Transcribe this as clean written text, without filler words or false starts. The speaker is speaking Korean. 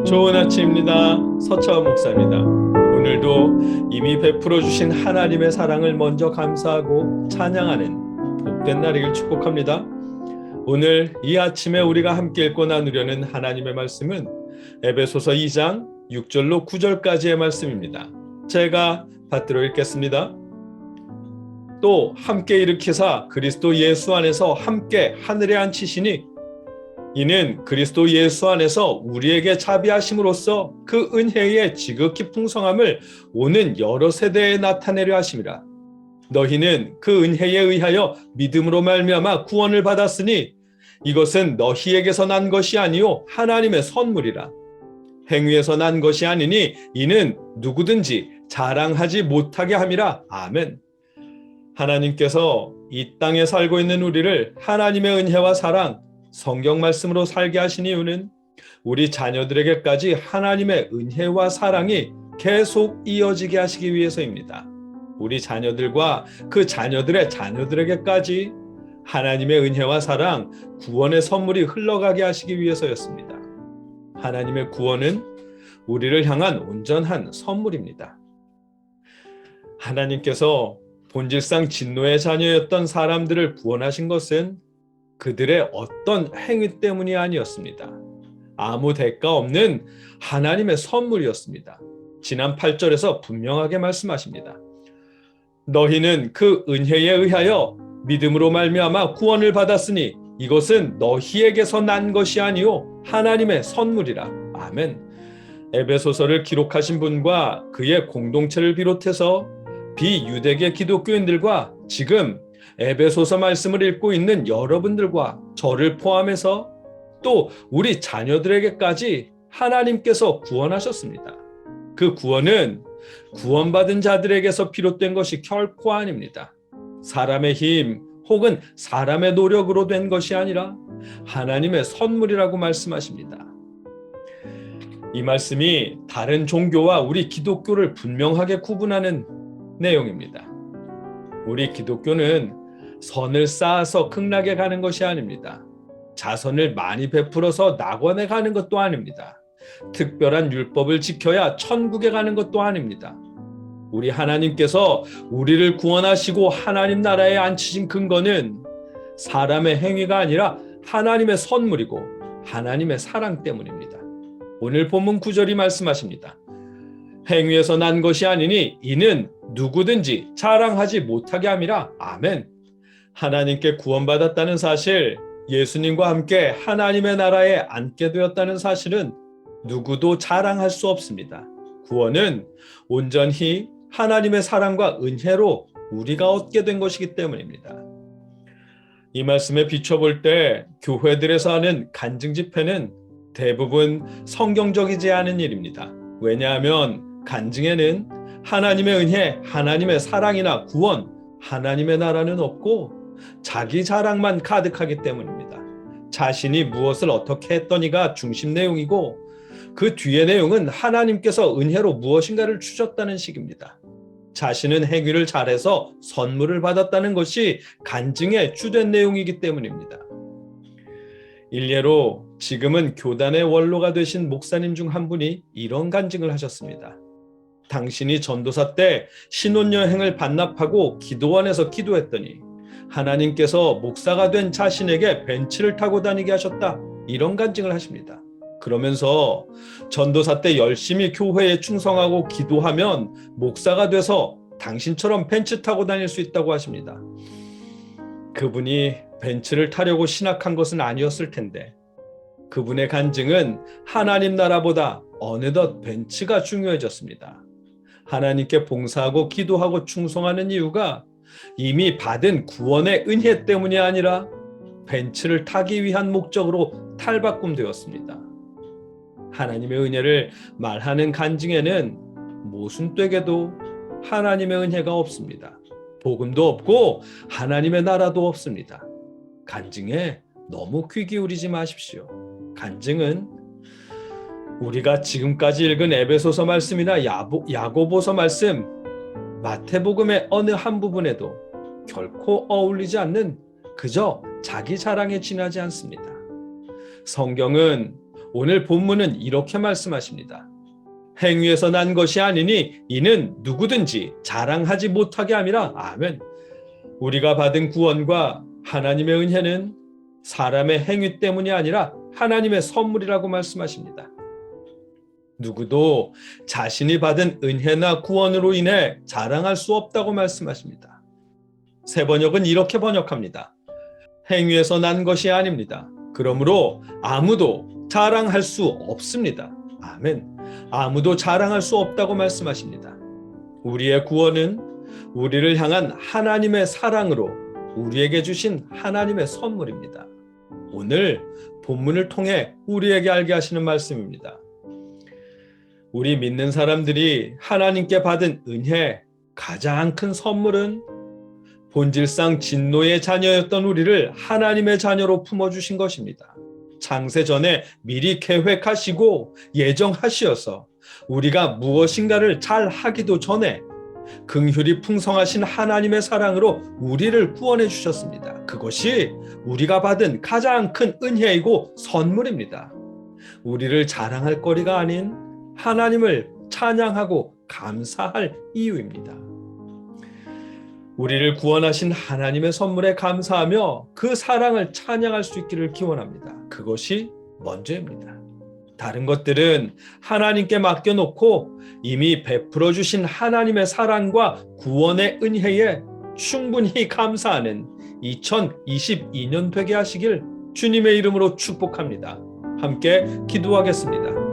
좋은 아침입니다. 서차원 목사입니다. 오늘도 이미 베풀어 주신 하나님의 사랑을 먼저 감사하고 찬양하는 복된 날이길 축복합니다. 오늘 이 아침에 우리가 함께 읽고 나누려는 하나님의 말씀은 에베소서 2장 6절로 9절까지의 말씀입니다. 제가 받들어 읽겠습니다. 또 함께 일으키사 그리스도 예수 안에서 함께 하늘에 앉히시니 이는 그리스도 예수 안에서 우리에게 자비하심으로써 그 은혜의 지극히 풍성함을 오는 여러 세대에 나타내려 하심이라. 너희는 그 은혜에 의하여 믿음으로 말미암아 구원을 받았으니 이것은 너희에게서 난 것이 아니요 하나님의 선물이라. 행위에서 난 것이 아니니 이는 누구든지 자랑하지 못하게 함이라. 아멘. 하나님께서 이 땅에 살고 있는 우리를 하나님의 은혜와 사랑, 성경 말씀으로 살게 하신 이유는 우리 자녀들에게까지 하나님의 은혜와 사랑이 계속 이어지게 하시기 위해서입니다. 우리 자녀들과 그 자녀들의 자녀들에게까지 하나님의 은혜와 사랑, 구원의 선물이 흘러가게 하시기 위해서였습니다. 하나님의 구원은 우리를 향한 온전한 선물입니다. 하나님께서 본질상 진노의 자녀였던 사람들을 구원하신 것은 그들의 어떤 행위 때문이 아니었습니다. 아무 대가 없는 하나님의 선물이었습니다. 지난 8절에서 분명하게 말씀하십니다. 너희는 그 은혜에 의하여 믿음으로 말미암아 구원을 받았으니 이것은 너희에게서 난 것이 아니요 하나님의 선물이라. 아멘. 에베소서를 기록하신 분과 그의 공동체를 비롯해서 비유대계 기독교인들과 지금 에베소서 말씀을 읽고 있는 여러분들과 저를 포함해서 또 우리 자녀들에게까지 하나님께서 구원하셨습니다. 그 구원은 구원받은 자들에게서 비롯된 것이 결코 아닙니다. 사람의 힘 혹은 사람의 노력으로 된 것이 아니라 하나님의 선물이라고 말씀하십니다. 이 말씀이 다른 종교와 우리 기독교를 분명하게 구분하는 내용입니다. 우리 기독교는 선을 쌓아서 극락에 가는 것이 아닙니다. 자선을 많이 베풀어서 낙원에 가는 것도 아닙니다. 특별한 율법을 지켜야 천국에 가는 것도 아닙니다. 우리 하나님께서 우리를 구원하시고 하나님 나라에 앉히신 근거는 사람의 행위가 아니라 하나님의 선물이고 하나님의 사랑 때문입니다. 오늘 본문 9절이 말씀하십니다. 행위에서 난 것이 아니니 이는 누구든지 자랑하지 못하게 함이라. 아멘. 하나님께 구원받았다는 사실, 예수님과 함께 하나님의 나라에 앉게 되었다는 사실은 누구도 자랑할 수 없습니다. 구원은 온전히 하나님의 사랑과 은혜로 우리가 얻게 된 것이기 때문입니다. 이 말씀에 비춰볼 때 교회들에서 하는 간증 집회는 대부분 성경적이지 않은 일입니다. 왜냐하면 간증에는 하나님의 은혜, 하나님의 사랑이나 구원, 하나님의 나라는 없고 자기 자랑만 가득하기 때문입니다. 자신이 무엇을 어떻게 했더니가 중심 내용이고 그 뒤의 내용은 하나님께서 은혜로 무엇인가를 주셨다는 식입니다. 자신은 행위를 잘해서 선물을 받았다는 것이 간증의 주된 내용이기 때문입니다. 일례로 지금은 교단의 원로가 되신 목사님 중 한 분이 이런 간증을 하셨습니다. 당신이 전도사 때 신혼여행을 반납하고 기도원에서 기도했더니 하나님께서 목사가 된 자신에게 벤츠를 타고 다니게 하셨다. 이런 간증을 하십니다. 그러면서 전도사 때 열심히 교회에 충성하고 기도하면 목사가 돼서 당신처럼 벤츠 타고 다닐 수 있다고 하십니다. 그분이 벤츠를 타려고 신학한 것은 아니었을 텐데 그분의 간증은 하나님 나라보다 어느덧 벤츠가 중요해졌습니다. 하나님께 봉사하고 기도하고 충성하는 이유가 이미 받은 구원의 은혜 때문이 아니라 벤츠를 타기 위한 목적으로 탈바꿈되었습니다. 하나님의 은혜를 말하는 간증에는 모순되게도 하나님의 은혜가 없습니다. 복음도 없고 하나님의 나라도 없습니다. 간증에 너무 귀 기울이지 마십시오. 간증은 우리가 지금까지 읽은 에베소서 말씀이나 야고보서 말씀, 마태복음의 어느 한 부분에도 결코 어울리지 않는 그저 자기 자랑에 지나지 않습니다. 성경은 오늘 본문은 이렇게 말씀하십니다. 행위에서 난 것이 아니니 이는 누구든지 자랑하지 못하게 함이라. 아멘. 우리가 받은 구원과 하나님의 은혜는 사람의 행위 때문이 아니라 하나님의 선물이라고 말씀하십니다. 누구도 자신이 받은 은혜나 구원으로 인해 자랑할 수 없다고 말씀하십니다. 새 번역은 이렇게 번역합니다. 행위에서 난 것이 아닙니다. 그러므로 아무도 자랑할 수 없습니다. 아멘. 아무도 자랑할 수 없다고 말씀하십니다. 우리의 구원은 우리를 향한 하나님의 사랑으로 우리에게 주신 하나님의 선물입니다. 오늘 본문을 통해 우리에게 알게 하시는 말씀입니다. 우리 믿는 사람들이 하나님께 받은 은혜, 가장 큰 선물은 본질상 진노의 자녀였던 우리를 하나님의 자녀로 품어주신 것입니다. 창세 전에 미리 계획하시고 예정하시어서 우리가 무엇인가를 잘 하기도 전에 긍휼이 풍성하신 하나님의 사랑으로 우리를 구원해 주셨습니다. 그것이 우리가 받은 가장 큰 은혜이고 선물입니다. 우리를 자랑할 거리가 아닌 하나님을 찬양하고 감사할 이유입니다. 우리를 구원하신 하나님의 선물에 감사하며 그 사랑을 찬양할 수 있기를 기원합니다. 그것이 먼저입니다. 다른 것들은 하나님께 맡겨놓고 이미 베풀어 주신 하나님의 사랑과 구원의 은혜에 충분히 감사하는 2022년 되게 하시길 주님의 이름으로 축복합니다. 함께 기도하겠습니다.